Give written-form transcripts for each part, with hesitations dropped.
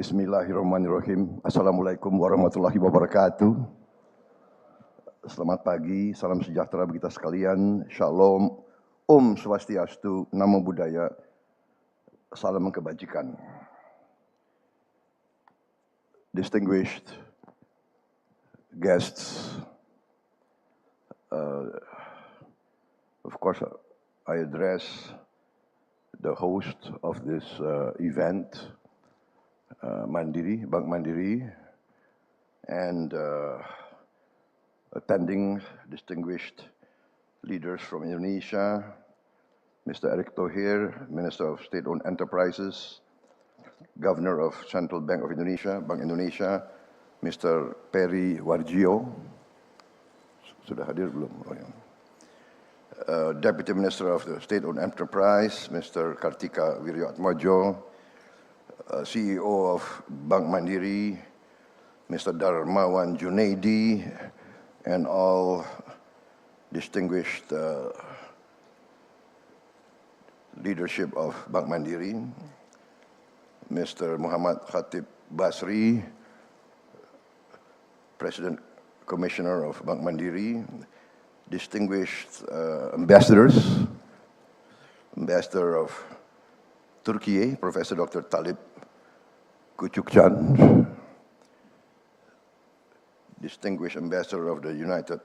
Bismillahirrahmanirrahim. Assalamualaikum warahmatullahi wabarakatuh. Selamat pagi, salam sejahtera bagi kita sekalian. Shalom, Om Swastiastu, Namo Buddhaya, salam kebajikan. Distinguished guests, of course, I address the host of this event, Mandiri, Bank Mandiri, and attending distinguished leaders from Indonesia, Mr. Erick Thohir, Minister of State-Owned Enterprises, Governor of Central Bank of Indonesia, Bank Indonesia, Mr. Peri Warjio, sudah hadir belum? Oh, ya. Deputy Minister of the State-Owned Enterprise, Mr. Kartika Wirjoatmojo, CEO of Bank Mandiri, Mr. Darmawan Junaidi, and all distinguished leadership of Bank Mandiri, Mr. Muhammad Khatib Basri, President Commissioner of Bank Mandiri, distinguished ambassadors, Ambassador of Turkey, Professor Dr. Talib Küçükcan, distinguished Ambassador of the United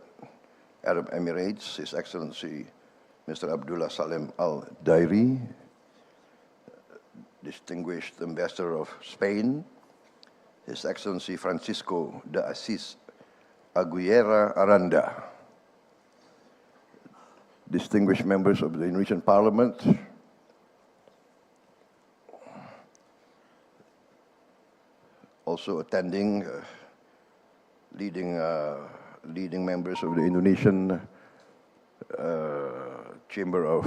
Arab Emirates, His Excellency Mr. Abdullah Salem Al-Dairi, distinguished Ambassador of Spain, His Excellency Francisco de Assis Aguilera Aranda, distinguished members of the Indonesian Parliament, also attending leading members of the Indonesian Chamber of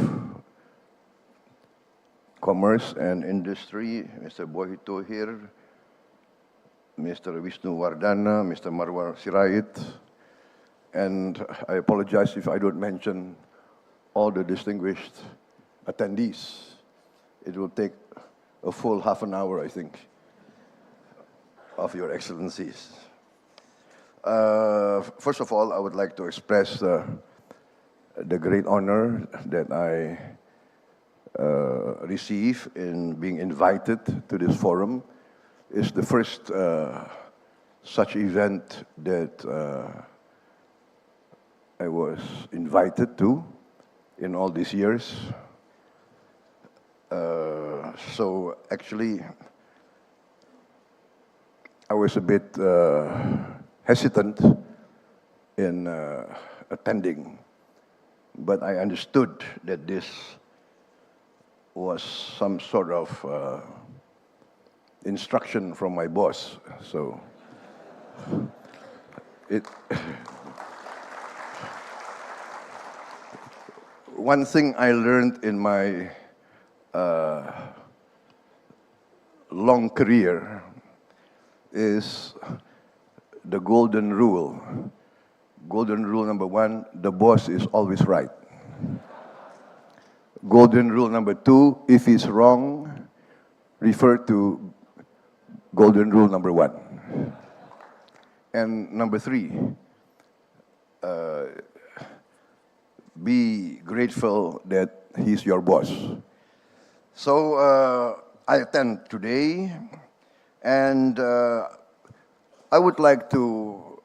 Commerce and Industry, Mr. Boy Thohir, Mr. Wisnu Wardana, Mr. Marwar Sirait, and I apologize if I don't mention all the distinguished attendees. It will take a full half an hour, I think, of your excellencies. First of all, I would like to express the great honor that I receive in being invited to this forum. It's the first such event that I was invited to in all these years. So actually, I was a bit hesitant in attending, but I understood that this was some sort of instruction from my boss. So one thing I learned in my long career is the golden rule. Golden rule number one, the boss is always right. Golden rule number two, if he's wrong, refer to golden rule number one. And number three, be grateful that he's your boss. So I attend today, and I would like to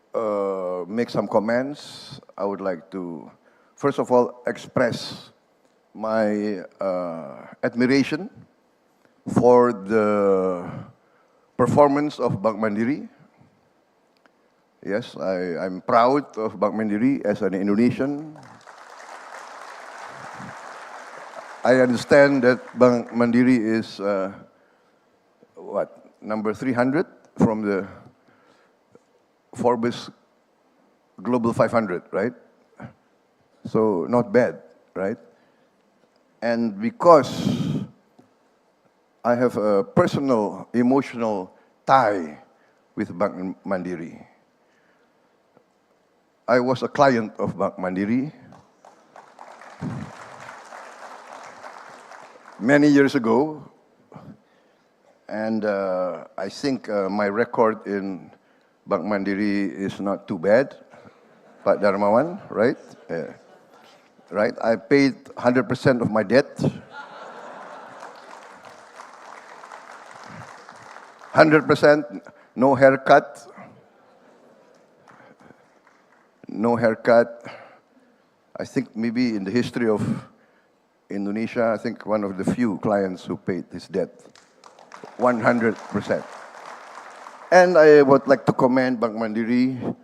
make some comments. I would like to, first of all, express my admiration for the performance of Bank Mandiri. Yes, I'm proud of Bank Mandiri as an Indonesian. I understand that Bank Mandiri is, number 300 from the Forbes Global 500, right? So not bad, right? And because I have a personal, emotional tie with Bank Mandiri. I was a client of Bank Mandiri many years ago, And I think my record in Bank Mandiri is not too bad, Pak Darmawan, right? Right, I paid 100% of my debt. 100%, no haircut. No haircut. I think maybe in the history of Indonesia, I think one of the few clients who paid his debt 100%. And I would like to commend Bank Mandiri.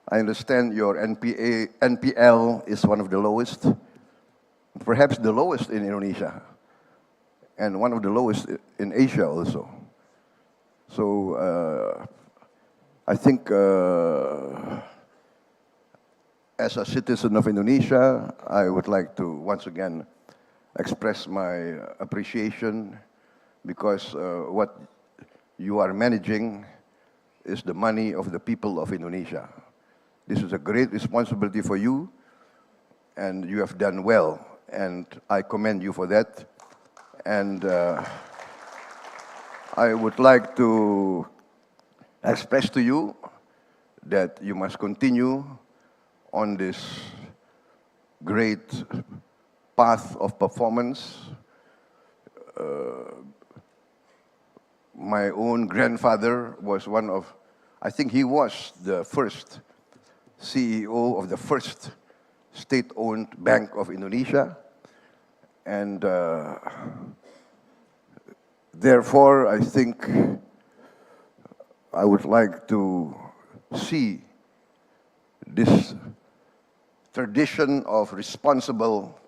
I understand your NPL is one of the lowest, perhaps the lowest in Indonesia, and one of the lowest in Asia also. So I think as a citizen of Indonesia, I would like to once again express my appreciation, because what you are managing is the money of the people of Indonesia. This is a great responsibility for you, and you have done well, and I commend you for that. And I would like to express to you that you must continue on this great path of performance. My own grandfather was one of, I think he was the first CEO of the first state-owned bank of Indonesia. And therefore, I think I would like to see this tradition of responsible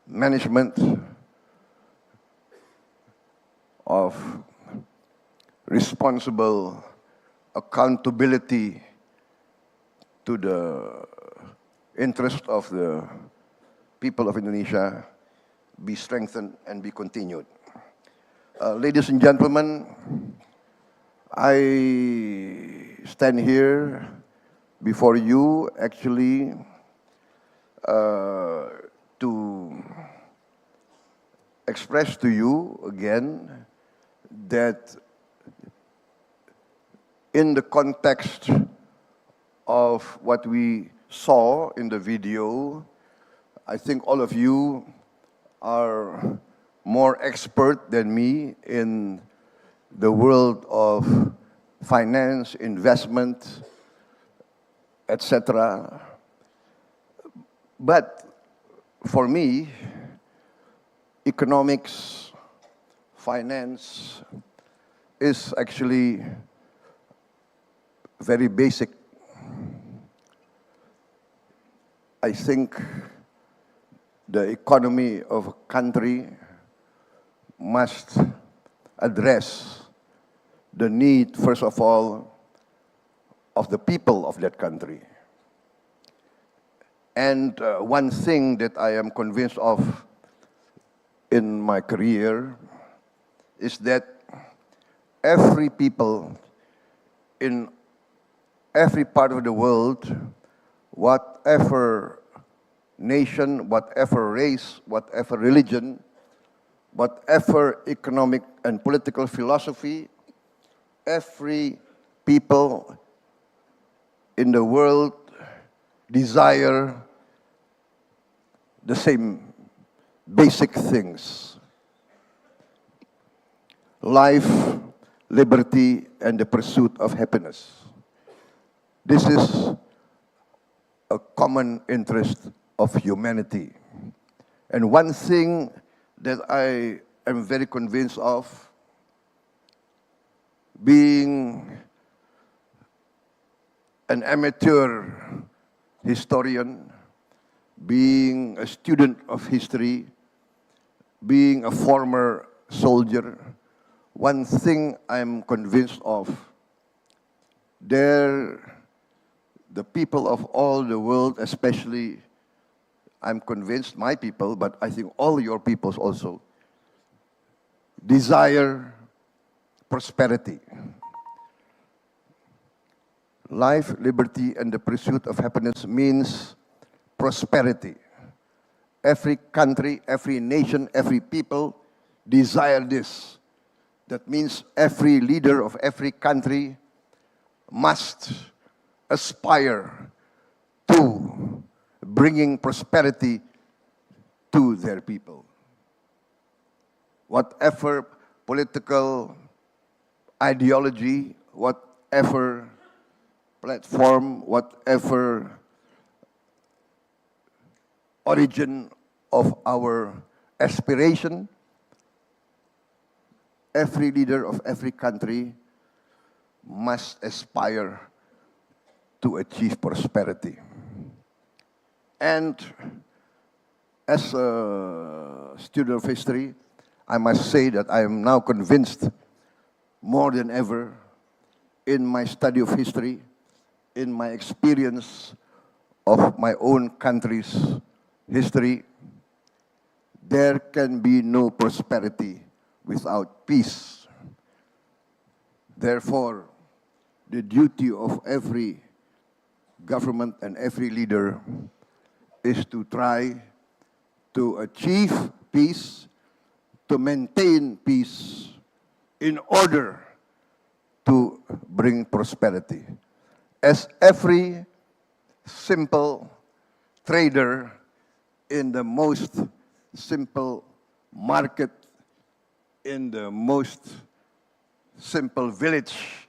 management, of responsible accountability to the interest of the people of Indonesia be strengthened and be continued. Ladies and gentlemen, I stand here before you actually to express to you again that in the context of what we saw in the video, I think all of you are more expert than me in the world of finance, investment, etc. But for me, economics, finance is actually very basic. I think the economy of a country must address the need, first of all, of the people of that country. And one thing that I am convinced of in my career is that every people in every part of the world, whatever nation, whatever race, whatever religion, whatever economic and political philosophy, every people in the world desire the same basic things: life, liberty, and the pursuit of happiness. This is a common interest of humanity. And one thing that I am very convinced of, being an amateur historian, being a student of history, being a former soldier, one thing I'm convinced of, the people of all the world, especially, I'm convinced, my people, but I think all your peoples also, desire prosperity. Life, liberty, and the pursuit of happiness means prosperity. Every country, every nation, every people desire this. That means every leader of every country must aspire to bringing prosperity to their people. Whatever political ideology, whatever platform, whatever origin of our aspiration, every leader of every country must aspire to achieve prosperity. And as a student of history, I must say that I am now convinced more than ever in my study of history, in my experience of my own country's history, there can be no prosperity without peace. Therefore, the duty of every government and every leader is to try to achieve peace, to maintain peace in order to bring prosperity. As every simple trader in the most simple market, in the most simple village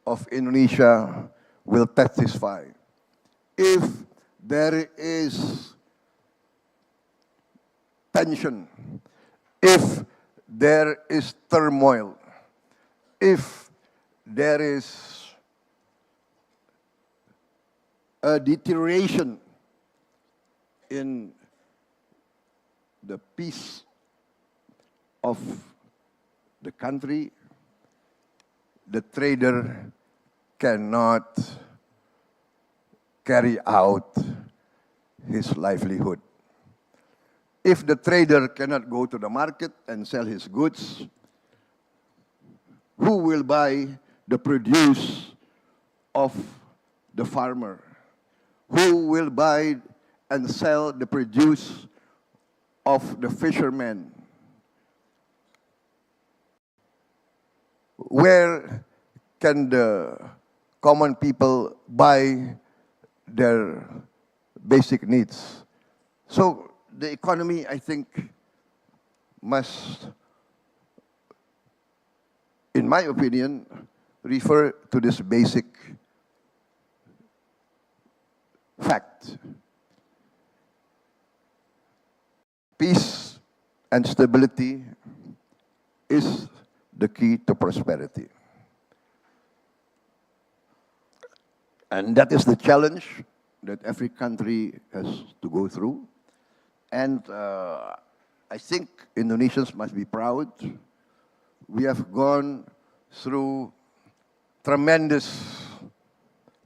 of Indonesia will testify. If there is tension, if there is turmoil, if there is a deterioration in the peace of the country, the trader cannot carry out his livelihood. If the trader cannot go to the market and sell his goods, who will buy the produce of the farmer? Who will buy and sell the produce of the fisherman? Where can the common people buy their basic needs? So the economy, I think, must, in my opinion, refer to this basic fact. Peace and stability is the key to prosperity. And that is the challenge that every country has to go through. And I think Indonesians must be proud. We have gone through tremendous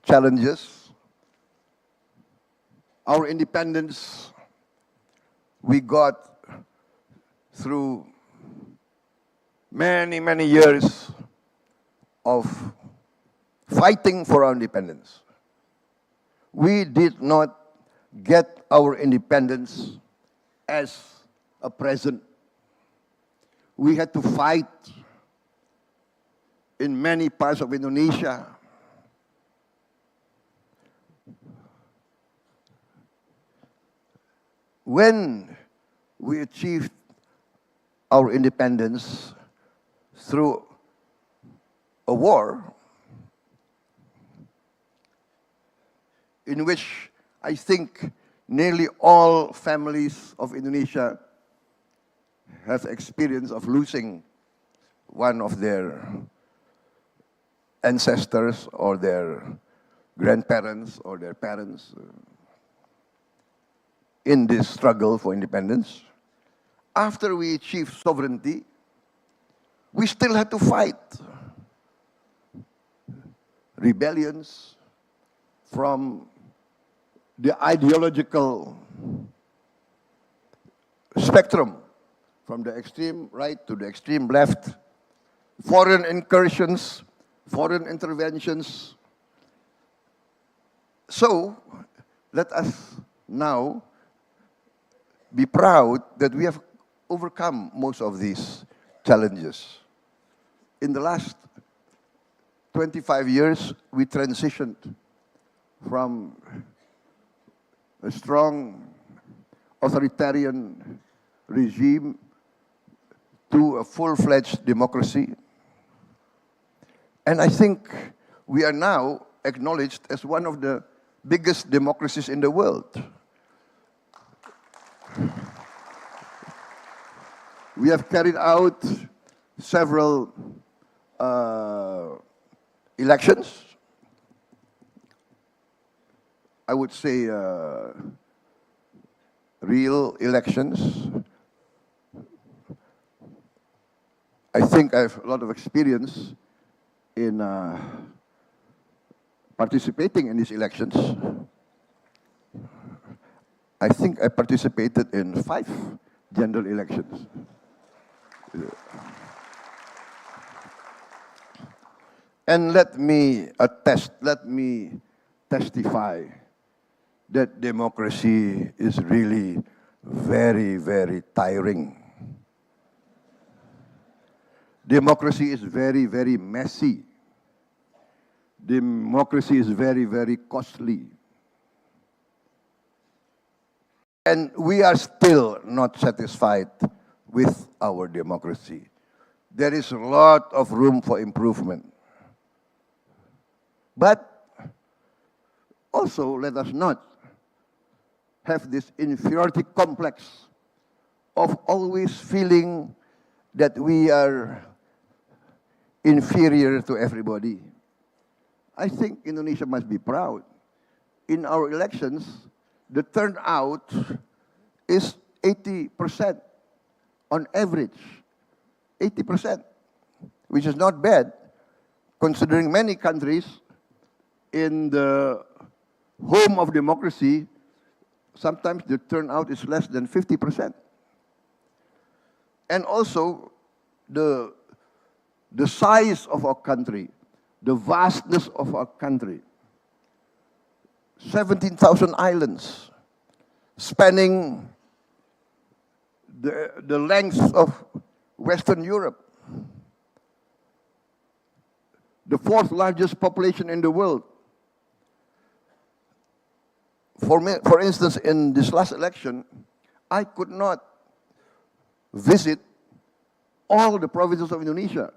challenges. Our independence, we got through many, many years of fighting for our independence. We did not get our independence as a present. We had to fight in many parts of Indonesia. When we achieved our independence through a war in which I think nearly all families of Indonesia have experience of losing one of their ancestors or their grandparents or their parents in this struggle for independence. After we achieved sovereignty, we still had to fight rebellions from the ideological spectrum, from the extreme right to the extreme left, foreign incursions, foreign interventions. So, let us now be proud that we have overcome most of these challenges. In the last 25 years, we transitioned from a strong authoritarian regime to a full-fledged democracy. And I think we are now acknowledged as one of the biggest democracies in the world. We have carried out several elections. I would say real elections. I think I have a lot of experience in participating in these elections. I think I participated in 5 general elections. And let me testify that democracy is really very, very tiring. Democracy is very, very messy. Democracy is very, very costly. And we are still not satisfied with our democracy. There is a lot of room for improvement. But also, let us not have this inferiority complex of always feeling that we are inferior to everybody. I think Indonesia must be proud. In our elections, the turnout is 80% on average. 80%, which is not bad, considering many countries in the home of democracy, sometimes the turnout is less than 50%. And also, the size of our country, the vastness of our country. 17,000 islands, spanning the length of Western Europe. The 4th largest population in the world. For instance, in this last election, I could not visit all the provinces of Indonesia.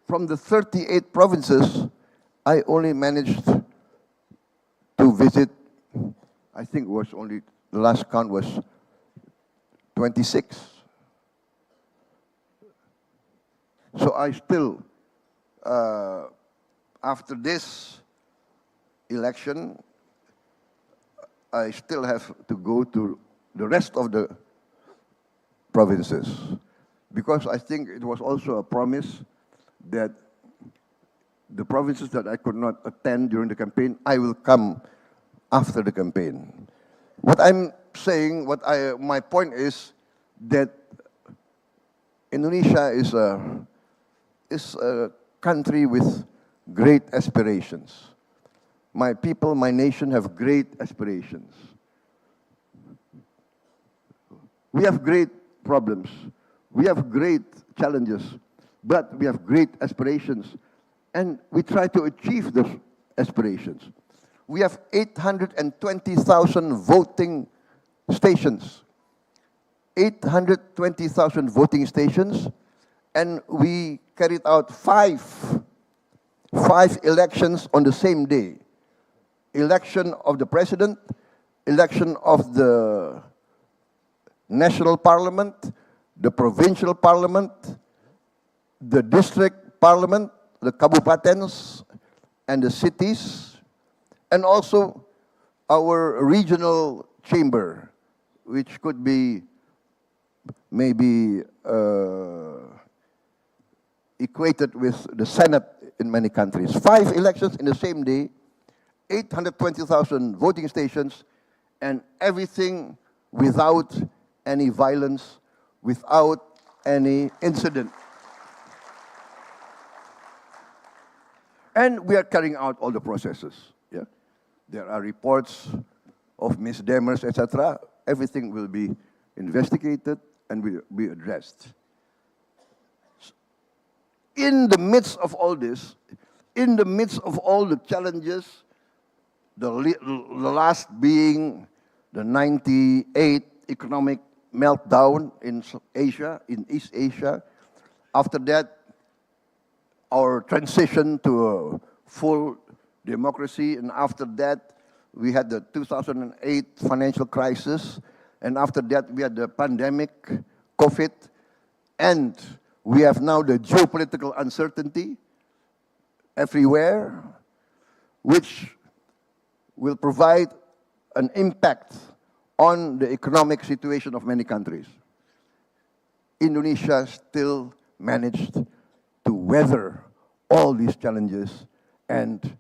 From the 38 provinces, I only managed to visit, I think the last count was 26. So I still, after this election, I still have to go to the rest of the provinces, because I think it was also a promise that the provinces that I could not attend during the campaign, I will come after the campaign. What I'm saying, my point is that Indonesia is a country with great aspirations. My people, my nation have great aspirations. We have great problems. We have great challenges, but we have great aspirations. And we try to achieve those aspirations. We have 820,000 voting stations. 820,000 voting stations. And we carried out five elections on the same day. Election of the president, election of the national parliament, the provincial parliament, the district parliament, the kabupatens, and the cities, and also our regional chamber, which could be maybe equated with the Senate in many countries. 5 elections in the same day, 820,000 voting stations, and everything without any violence, without any incident. And we are carrying out all the processes. Yeah? There are reports of misdemeanors, etc. Everything will be investigated and will be addressed. in the midst of all this, in the midst of all the challenges, the last being the 98 economic meltdown in Asia, in East Asia. After that, our transition to a full democracy, and after that, we had the 2008 financial crisis, and after that, we had the pandemic, COVID, and we have now the geopolitical uncertainty everywhere, which will provide an impact on the economic situation of many countries. Indonesia still managed to weather all these challenges, and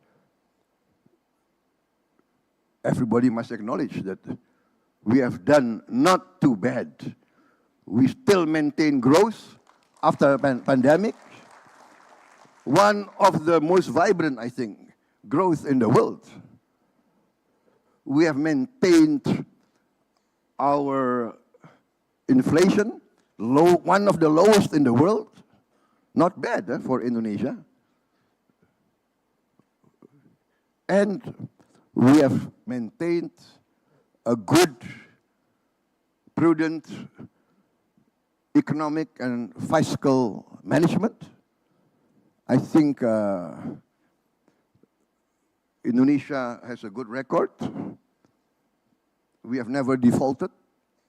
everybody must acknowledge that we have done not too bad. We still maintain growth after a pandemic. One of the most vibrant, I think, growth in the world. We have maintained our inflation, one of the lowest in the world. Not bad for Indonesia. And we have maintained a good, prudent economic and fiscal management. I think Indonesia has a good record. We have never defaulted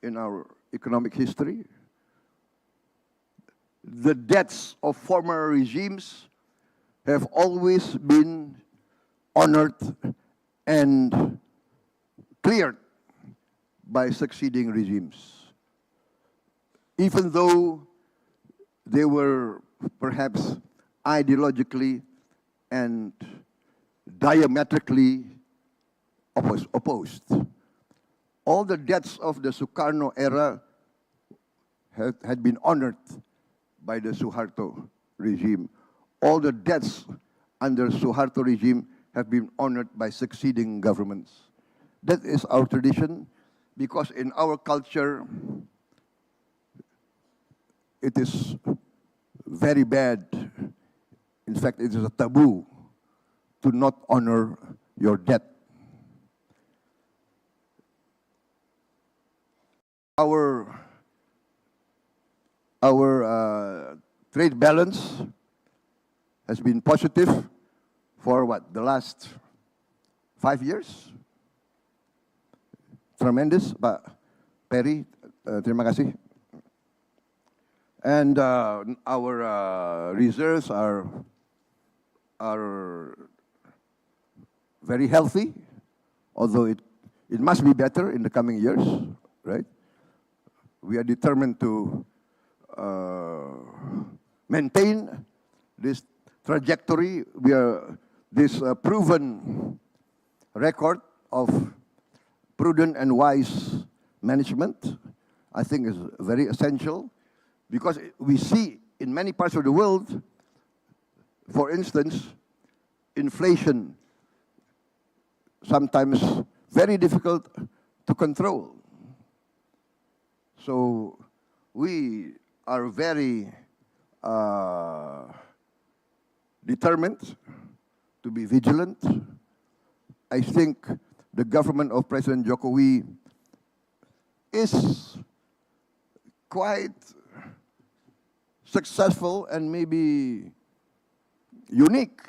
in our economic history. The debts of former regimes have always been honored and cleared by succeeding regimes. Even though they were perhaps ideologically and diametrically opposed. All the debts of the Sukarno era had been honored by the Suharto regime. All the debts under Suharto regime have been honored by succeeding governments. That is our tradition, because in our culture, it is very bad. In fact, it is a taboo to not honor your debt. Our trade balance has been positive for what? The last 5 years? Tremendous, Pak Perry, terima kasih. And our reserves are very healthy, although it must be better in the coming years, right? We are determined to maintain this trajectory. This proven record of prudent and wise management, I think, is very essential, because we see in many parts of the world, for instance, inflation sometimes very difficult to control. So we are very determined to be vigilant. I think the government of President Jokowi is quite successful and maybe unique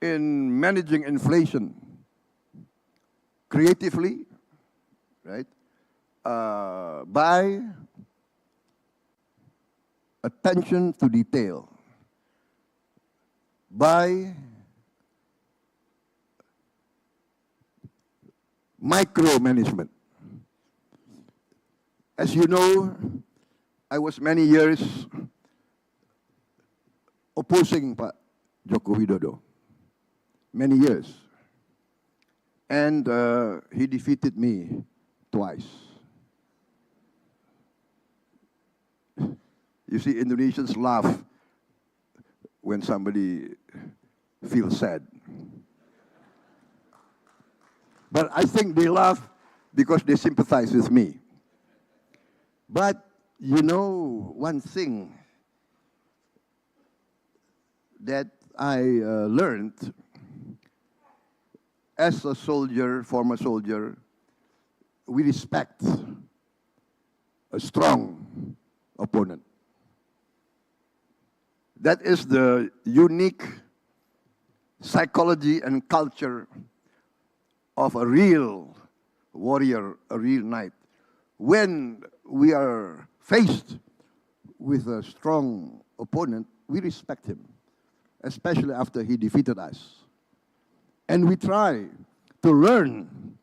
in managing inflation creatively, right? By attention to detail, by micromanagement. As you know, I was many years opposing Pak Joko Widodo, many years. And he defeated me twice. You see, Indonesians laugh when somebody feels sad. But I think they laugh because they sympathize with me. But you know one thing, that I learned as a soldier, former soldier, we respect a strong opponent. That is the unique psychology and culture of a real warrior, a real knight. When we are faced with a strong opponent, we respect him, especially after he defeated us. And we try to learn,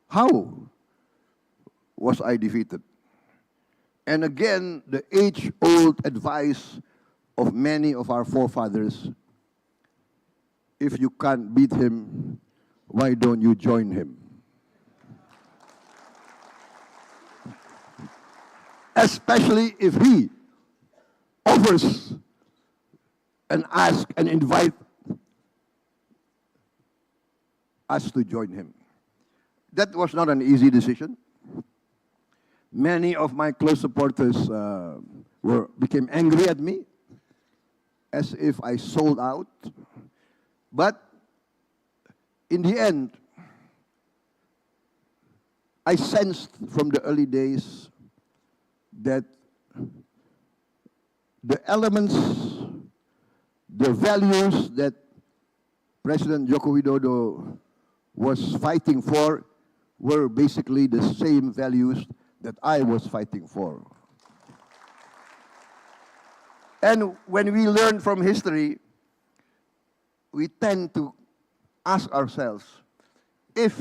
how was I defeated? And again, the age-old advice of many of our forefathers, if you can't beat him, why don't you join him? Especially if he offers and asks and invite us to join him. That was not an easy decision. Many of my close supporters became angry at me, as if I sold out. But in the end, I sensed from the early days that the elements, the values that President Joko Widodo was fighting for were basically the same values that I was fighting for. And when we learn from history, we tend to ask ourselves, if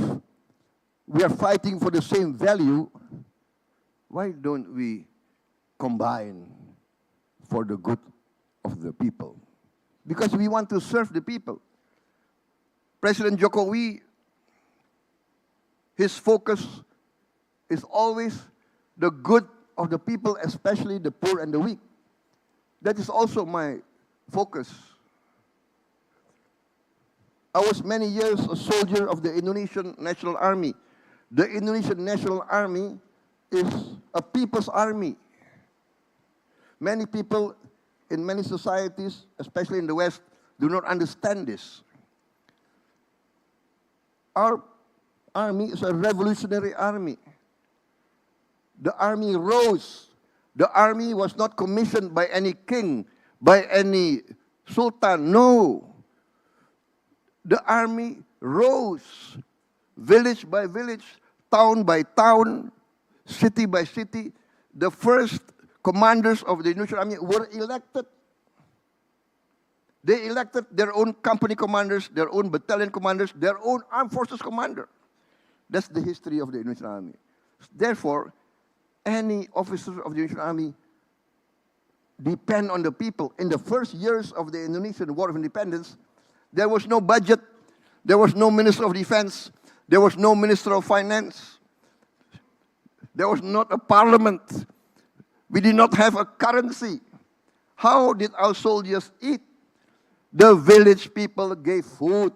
we are fighting for the same value, why don't we combine for the good of the people? Because we want to serve the people. President Jokowi, his focus is always the good of the people, especially the poor and the weak. That is also my focus. I was many years a soldier of the Indonesian National Army. The Indonesian National Army is a people's army. Many people in many societies, especially in the West, do not understand this. Our army is a revolutionary army. The army rose. The army was not commissioned by any king, by any sultan. No. The army rose, village by village, town by town, city by city. The first commanders of the Indonesian army were elected. They elected their own company commanders, their own battalion commanders, their own armed forces commander. That's the history of the Indonesian army. Therefore, any officer of the Indonesian army depend on the people. In the first years of the Indonesian War of Independence, there was no budget, there was no Minister of Defense, there was no Minister of Finance, there was not a parliament. We did not have a currency. How did our soldiers eat? The village people gave food.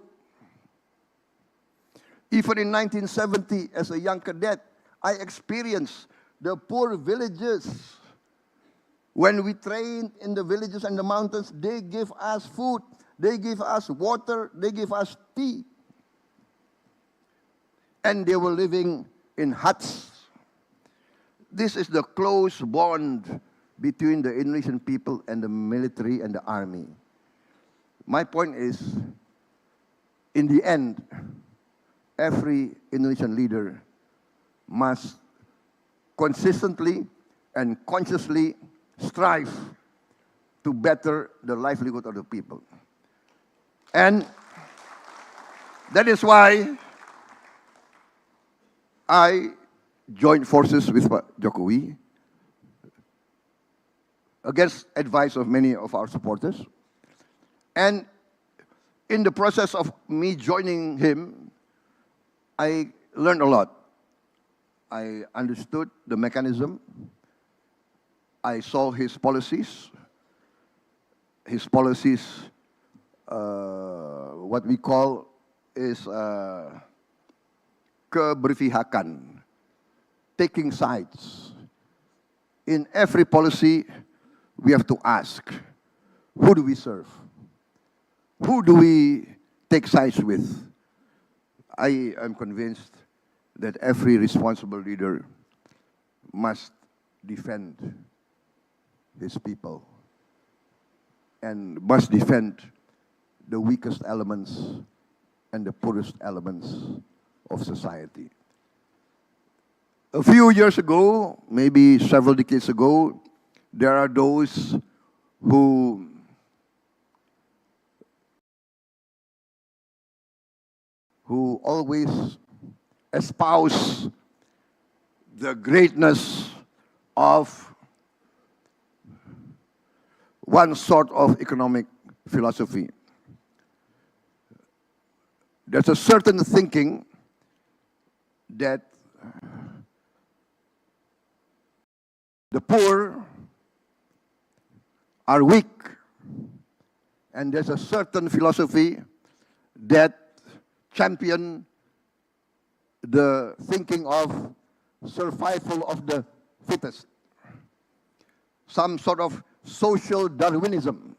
Even in 1970, as a young cadet, I experienced the poor villages. When we trained in the villages and the mountains, they give us food, they give us water, they give us tea. And they were living in huts. This is the close bond between the Indonesian people and the military and the army. My point is, in the end, every Indonesian leader must consistently and consciously strive to better the livelihood of the people. And that is why I joined forces with Jokowi against advice of many of our supporters. And in the process of me joining him, I learned a lot. I understood the mechanism. I saw his policies. His policies, what we call is keberpihakan, taking sides. In every policy, we have to ask, who do we serve? Who do we take sides with? I am convinced that every responsible leader must defend his people and must defend the weakest elements and the poorest elements of society. A few years ago, maybe several decades ago, there are those who always espouse the greatness of one sort of economic philosophy. There's a certain thinking that the poor are weak, and there's a certain philosophy that champion the thinking of survival of the fittest, some sort of social Darwinism.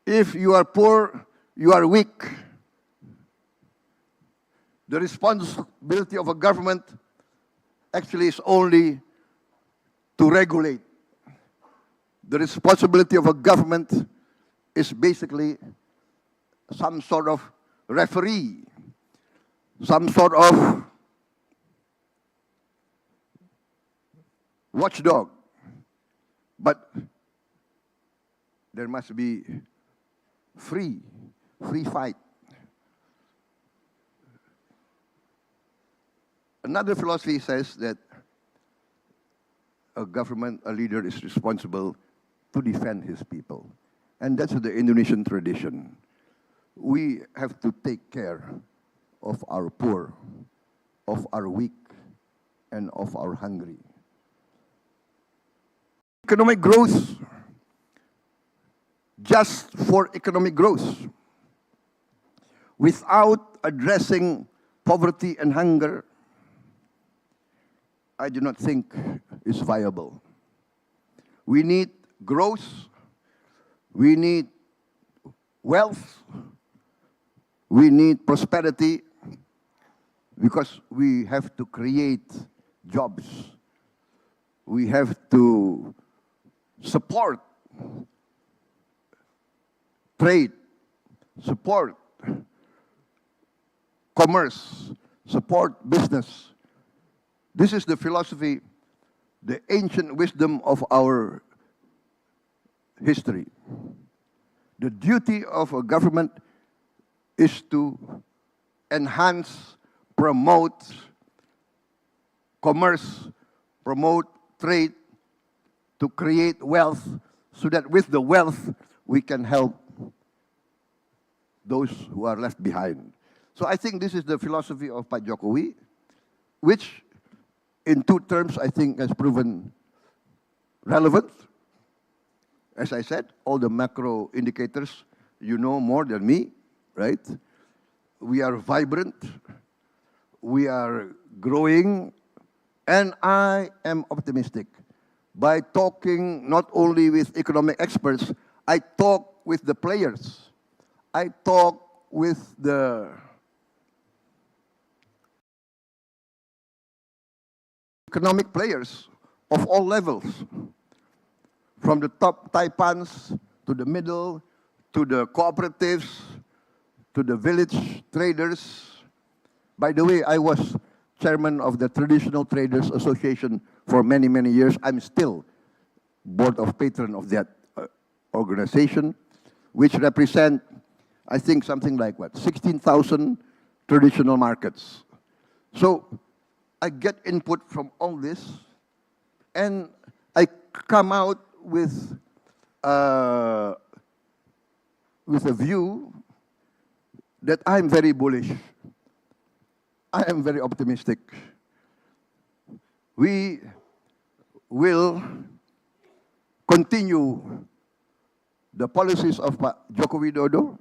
If you are poor, you are weak. The responsibility of a government actually is only to regulate. The responsibility of a government is basically some sort of referee, some sort of watchdog. But there must be free fight. Another philosophy says that a government, a leader is responsible to defend his people. And that's the Indonesian tradition. We have to take care of our poor, of our weak, and of our hungry. Economic growth, just for economic growth, without addressing poverty and hunger, I do not think is viable. We need growth, we need wealth, we need prosperity, because we have to create jobs. We have to support trade, support commerce, support business. This is the philosophy, the ancient wisdom of our history. The duty of a government is to enhance, promote commerce, promote trade, to create wealth, so that with the wealth we can help those who are left behind. So I think this is the philosophy of Pak Jokowi, which in two terms I think has proven relevant. As I said, all the macro indicators, you know more than me, right? We are vibrant, we are growing, and I am optimistic. By talking not only with economic experts, I talk with the players. I talk with the economic players of all levels, from the top taipans to the middle, to the cooperatives, to the village traders. By the way, I was chairman of the Traditional Traders Association for many, many years. I'm still board of patron of that organization, which represent, I think, something like, 16,000 traditional markets. So I get input from all this, and I come out with a view that I'm very bullish. I am very optimistic. We will continue the policies of Joko Widodo,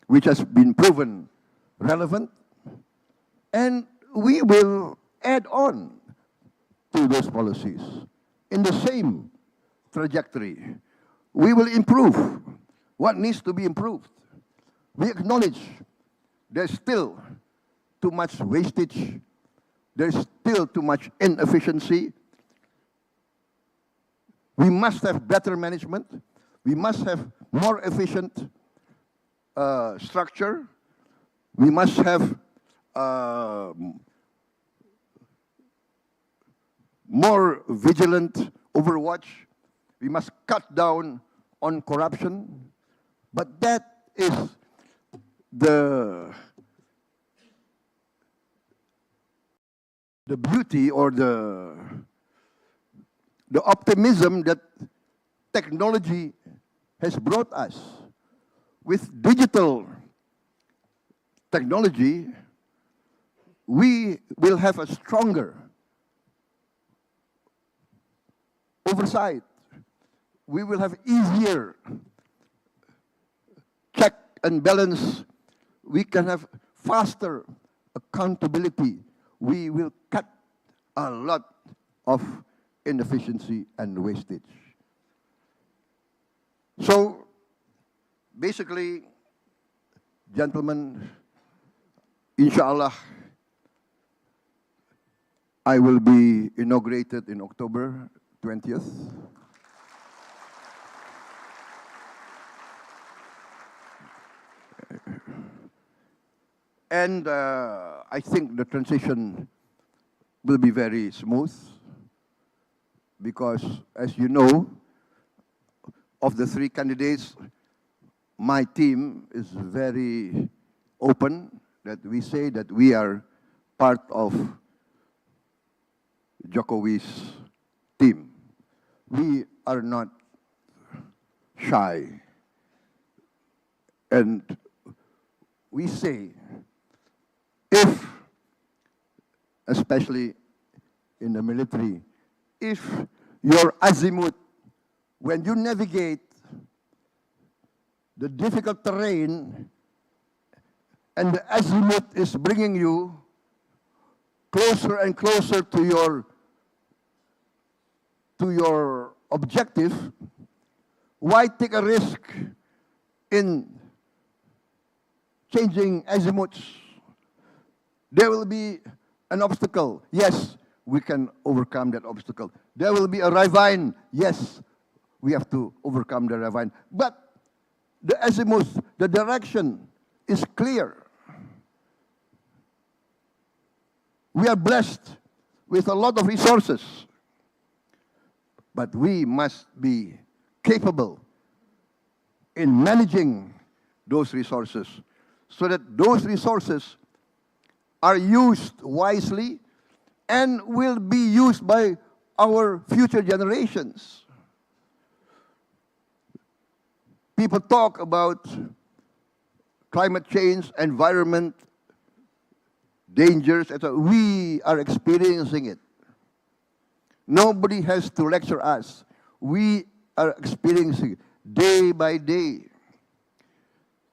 which has been proven relevant, and we will add on to those policies in the same trajectory. We will improve what needs to be improved. We acknowledge there's still too much wastage, there's still too much inefficiency. We must have better management. We must have more efficient structure. We must have more vigilant overwatch. We must cut down on corruption. But that is the beauty or the optimism that technology has brought us. With digital technology, we will have a stronger oversight. We will have easier check and balance. We can have faster accountability. We will cut a lot of inefficiency and wastage. So, basically, gentlemen, inshallah, I will be inaugurated in October 20th. And I think the transition will be very smooth because, as you know, of the three candidates, my team is very open that we say that we are part of Jokowi's team. We are not shy. And we say, if, especially in the military, if your azimuth, when you navigate the difficult terrain and the azimuth is bringing you closer and closer to your objective, why take a risk in changing azimuths? There will be an obstacle. Yes, we can overcome that obstacle. There will be a ravine. Yes, we have to overcome the ravine. But the azimuth, the direction is clear. We are blessed with a lot of resources, but we must be capable in managing those resources so that those resources are used wisely and will be used by our future generations. People talk about climate change, environment, dangers, etc. We are experiencing it. Nobody has to lecture us. We are experiencing it day by day.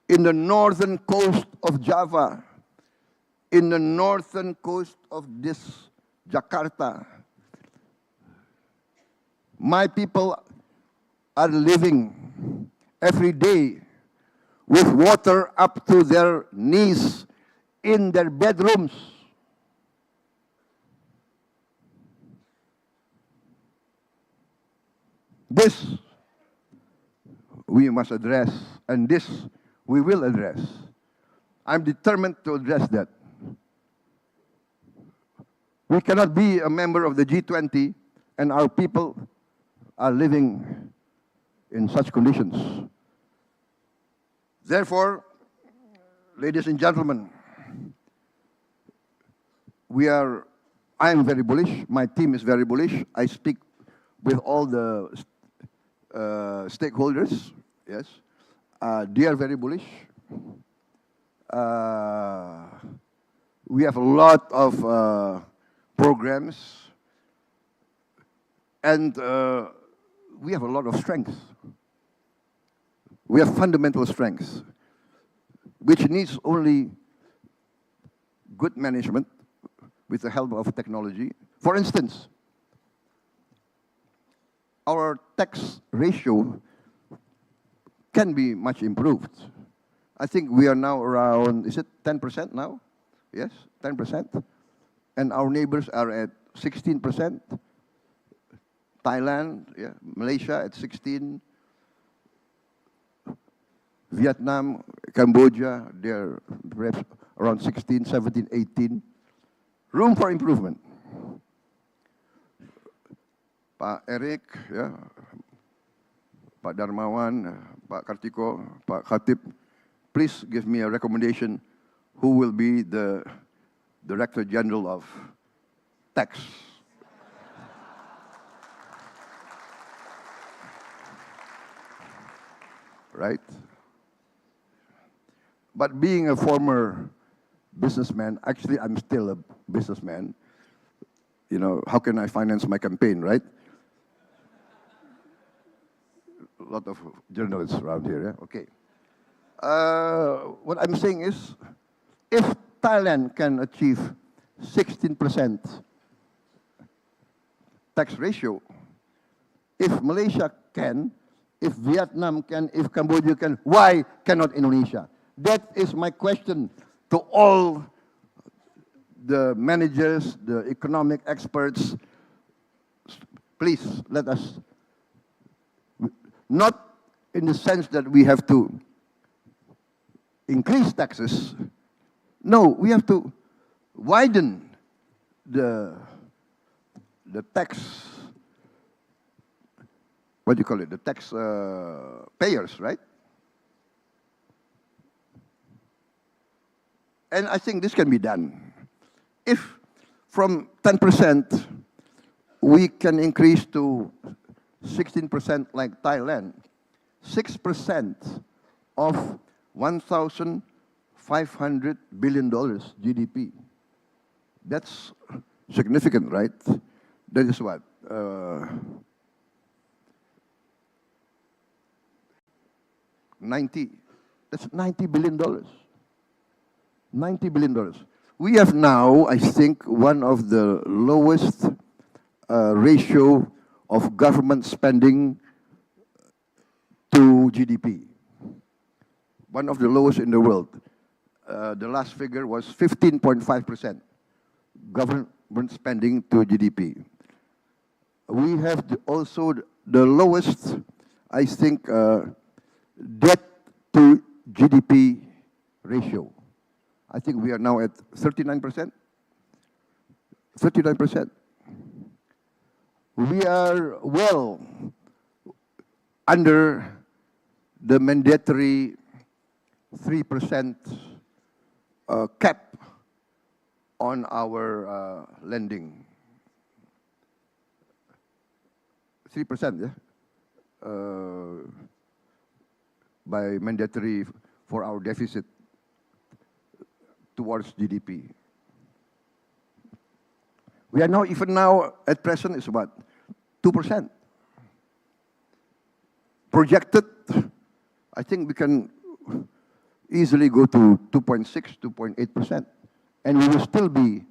In the northern coast of Java, in the northern coast of this Jakarta, my people are living every day with water up to their knees in their bedrooms. This we must address, and this we will address. I'm determined to address that. We cannot be a member of the G20 and our people are living in such conditions. Therefore, ladies and gentlemen, I am very bullish, my team is very bullish. I speak with all the stakeholders, yes. They are very bullish. We have a lot of programs, and we have a lot of strengths. We have fundamental strengths, which needs only good management with the help of technology. For instance, our tax ratio can be much improved. I think we are now around, is it 10% now? Yes, 10%. And our neighbors are at 16%. Thailand, yeah, Malaysia at 16. Vietnam, Cambodia, they're perhaps around 16, 17, 18. Room for improvement. Pak Eric, yeah, Pak Darmawan, Pak Kartiko, Pak Khatib, please give me a recommendation who will be the Director General of Tax. Right? But being a former businessman, actually I'm still a businessman. You know, how can I finance my campaign, right? A lot of journalists around here, yeah? Okay. What I'm saying is, if Thailand can achieve 16% tax ratio, if Malaysia can, if Vietnam can, if Cambodia can, why cannot Indonesia? That is my question to all the managers, the economic experts. Please let us, not in the sense that we have to increase taxes. No, we have to widen the tax, what do you call it, the tax payers, right? And I think this can be done. If from 10% we can increase to 16% like Thailand, 6% of $1,500 billion GDP. That's significant, right? That is what? 90. That's $90 billion. $90 billion. We have now, I think, one of the lowest ratio of government spending to GDP. One of the lowest in the world. The last figure was 15.5% government spending to GDP. We have also the lowest, I think, debt to GDP ratio. I think we are now at 39%. 39%. We are well under the mandatory 3% cap on our lending. 3%, yeah? By mandatory for our deficit towards GDP. We are now, even now, at present, is what? 2%. Projected, I think we can easily go to 2.6, 2.8%. And we will still be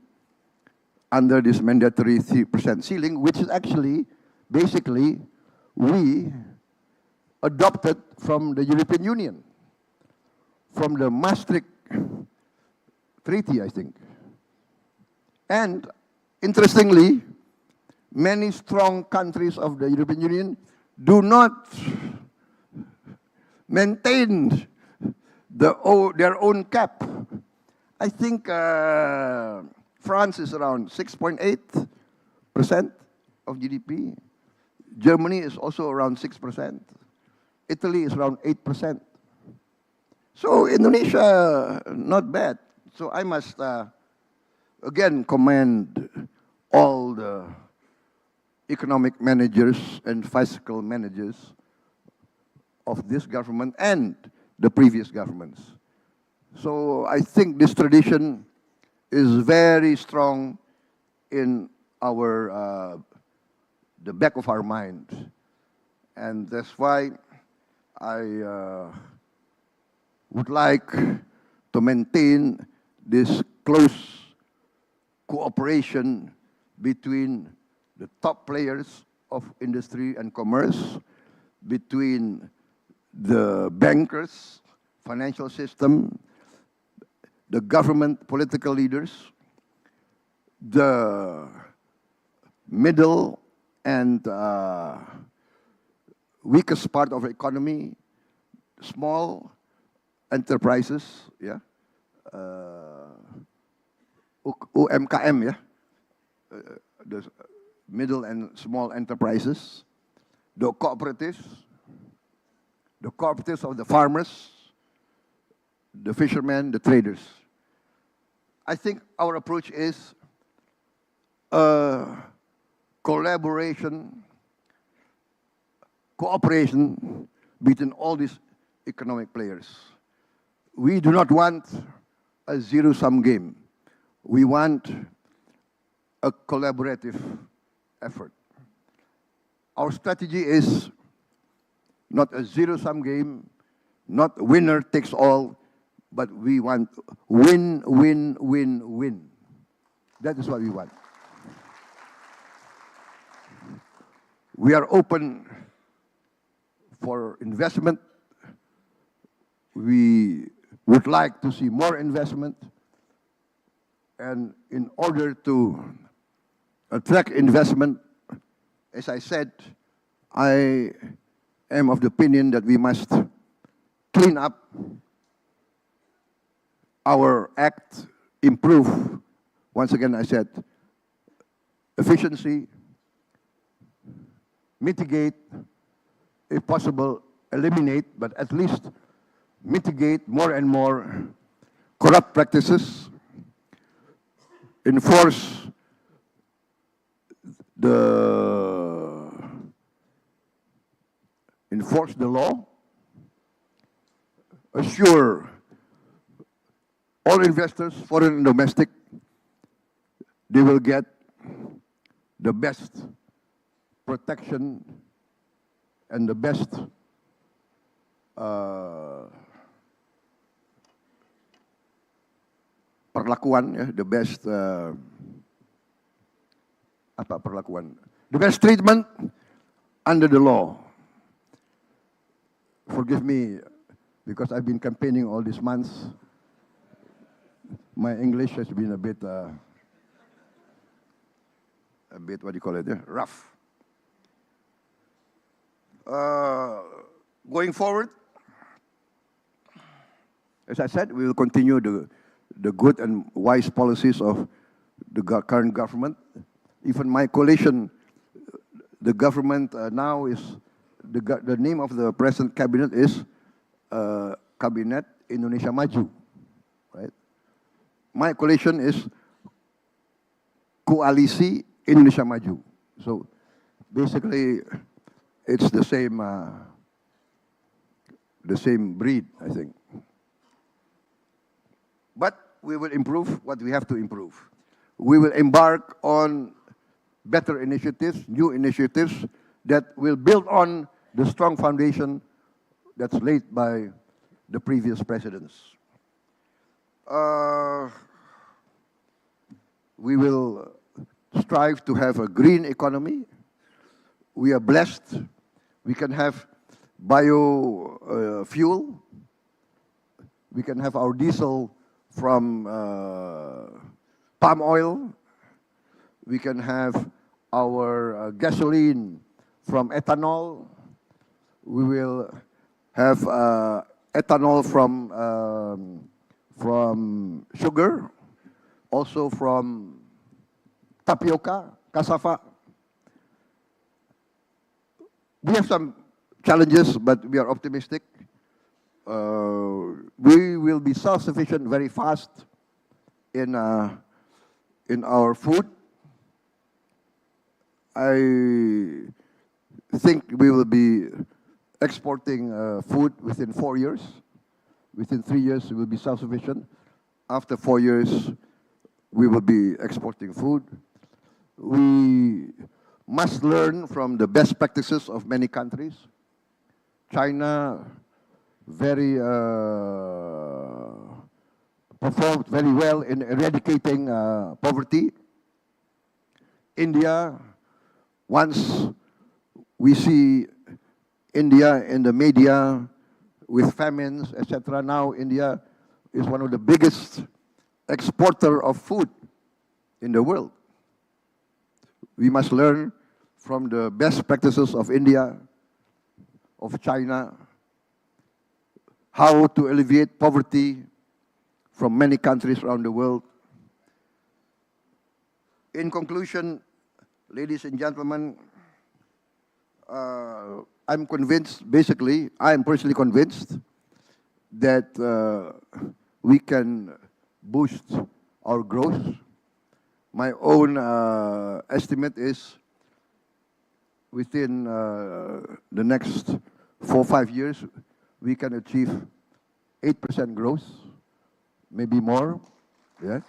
under this mandatory 3% ceiling, which is actually, basically, we adopted from the European Union, from the Maastricht Treaty, I think. And interestingly, many strong countries of the European Union do not maintain their own cap. I think France is around 6.8% of GDP. Germany is also around 6%. Italy is around 8%. So Indonesia, not bad. So I must, again, commend all the economic managers and fiscal managers of this government and the previous governments. So I think this tradition is very strong in our, the back of our mind. And that's why I would like to maintain this close cooperation between the top players of industry and commerce, between the bankers, financial system, the government, political leaders, the middle and weakest part of the economy, small enterprises, yeah, UMKM, yeah, the middle and small enterprises, the cooperatives of the farmers, the fishermen, the traders. I think our approach is collaboration, cooperation between all these economic players. We do not want a zero-sum game. We want a collaborative effort. Our strategy is not a zero-sum game, not winner takes all, but we want win, win, win, win. That is what we want. We are open for investment. We would like to see more investment. And in order to attract investment, as I said, I am of the opinion that we must clean up our act, improve, once again I said, efficiency, mitigate, if possible, eliminate, but at least mitigate more and more corrupt practices, enforce the law, assure all investors, foreign and domestic, they will get the best protection and the best perlakuan, ya, the best the best treatment under the law. Forgive me, because I've been campaigning all these months. My English has been a bit, what do you call it, yeah? Rough. Going forward, as I said, we will continue the good and wise policies of the current government. Even my coalition, the government now is, the name of the present cabinet is Kabinet Indonesia Maju, right? My coalition is Koalisi Indonesia Maju. So basically, it's the same breed, I think. But we will improve what we have to improve. We will embark on better initiatives, new initiatives that will build on the strong foundation that's laid by the previous presidents. We will strive to have a green economy. We are blessed. We can have biofuel. We can have our diesel from palm oil. We can have our gasoline from ethanol. We will have ethanol from sugar, also from tapioca, cassava. We have some challenges, but we are optimistic. We will be self-sufficient very fast in our food. I think we will be exporting food within 4 years. Within 3 years, we will be self-sufficient. After 4 years, we will be exporting food. We must learn from the best practices of many countries. China performed very well in eradicating poverty. India, once we see India in the media with famines, etc. Now India is one of the biggest exporter of food in the world. We must learn from the best practices of India, of China, how to alleviate poverty from many countries around the world. In conclusion, ladies and gentlemen, I'm convinced, basically, I'm personally convinced that we can boost our growth. My own estimate is within the next 4 or 5 years, we can achieve 8% growth, maybe more, yes.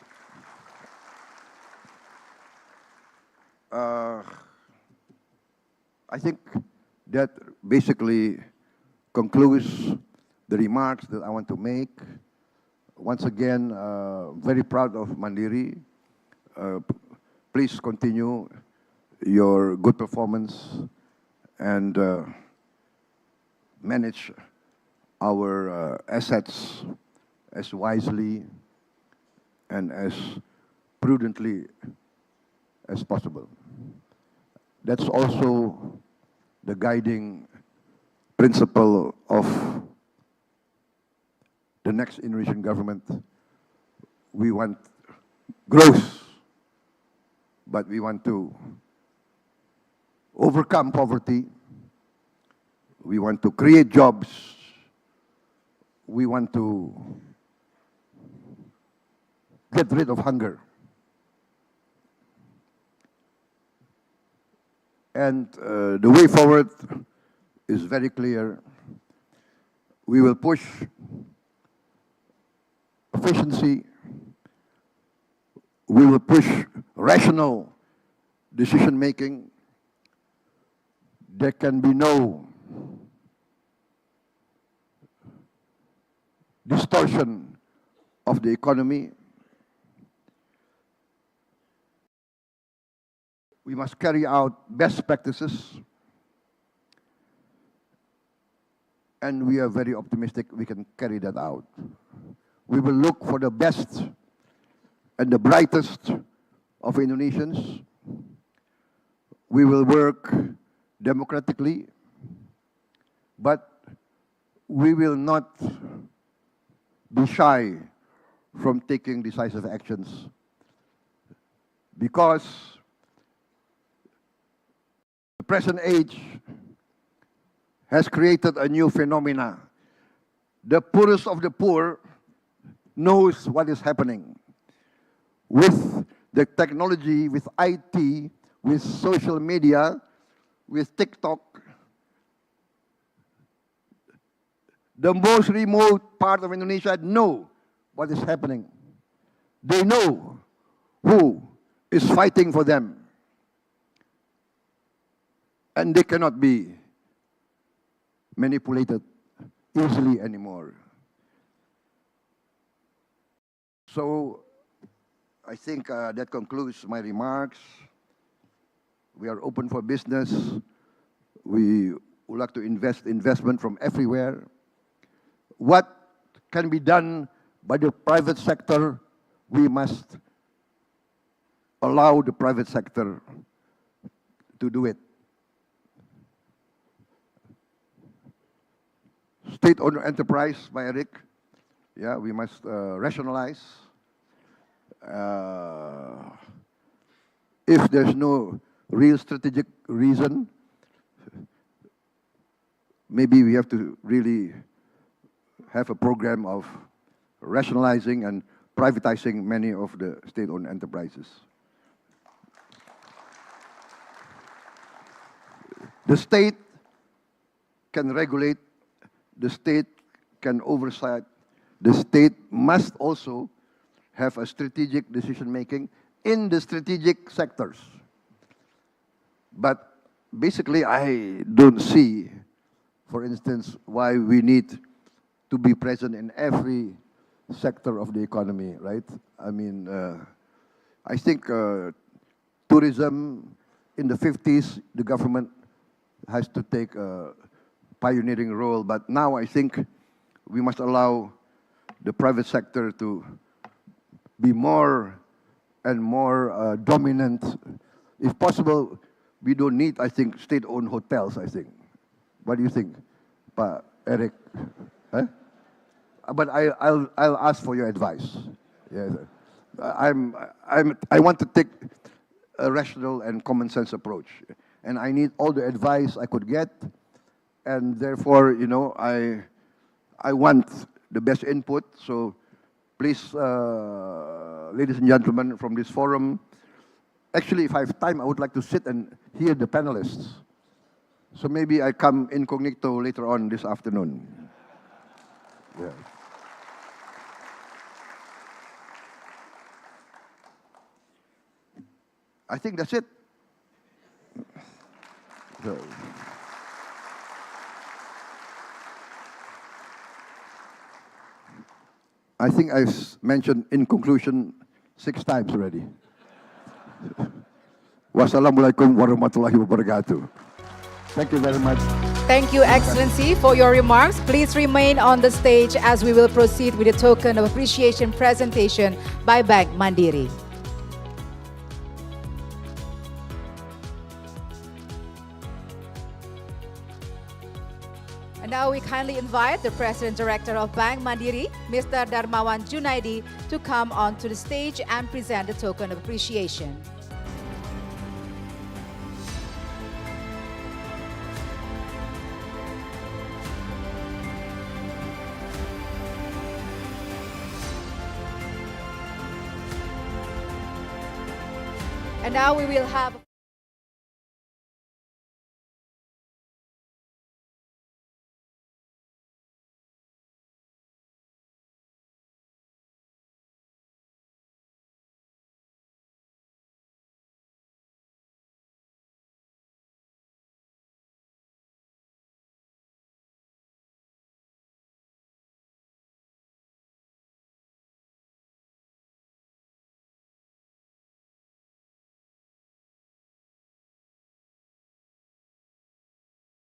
I think that basically concludes the remarks that I want to make. Once again, very proud of Mandiri. Please continue your good performance and manage our assets as wisely and as prudently as possible. That's also the guiding principle of the next Indonesian government. We want growth, but we want to overcome poverty. We want to create jobs. We want to get rid of hunger. And the way forward is very clear. We will push efficiency. We will push rational decision-making. There can be no distortion of the economy. We must carry out best practices, and we are very optimistic we can carry that out. We will look for the best and the brightest of Indonesians. We will work democratically, but we will not be shy from taking decisive actions, because the present age has created a new phenomena. The poorest of the poor knows what is happening. With the technology, with IT, with social media, with TikTok, the most remote part of Indonesia know what is happening. They know who is fighting for them. And they cannot be manipulated easily anymore. So I think that concludes my remarks. We are open for business. We would like to investment from everywhere. What can be done by the private sector, we must allow the private sector to do it. State-owned enterprise by Eric, yeah, we must rationalize. If there's no real strategic reason, maybe we have to really have a program of rationalizing and privatizing many of the state-owned enterprises. The state can regulate, the state can oversight, the state must also have a strategic decision-making in the strategic sectors. But basically, I don't see, for instance, why we need to be present in every sector of the economy, right? I mean, I think tourism in the 50s, the government has to take a pioneering role, but now I think we must allow the private sector to be more and more dominant. If possible, we don't need, I think, state-owned hotels, I think. What do you think, Pa Eric? Huh? But I'll ask for your advice. Yes. I want to take a rational and common sense approach, and I need all the advice I could get, and therefore, you know, I want the best input. So please, ladies and gentlemen from this forum, actually, if I have time, I would like to sit and hear the panelists. So maybe I come incognito later on this afternoon. Yeah. I think that's it. So, I think I've mentioned in conclusion 6 times already. Wassalamualaikum warahmatullahi wabarakatuh. Thank you very much. Thank you, Excellency, for your remarks. Please remain on the stage as we will proceed with a token of appreciation presentation by Bank Mandiri. And now we kindly invite the President Director of Bank Mandiri, Mr. Darmawan Junaidi, to come onto the stage and present the token of appreciation. And now we will have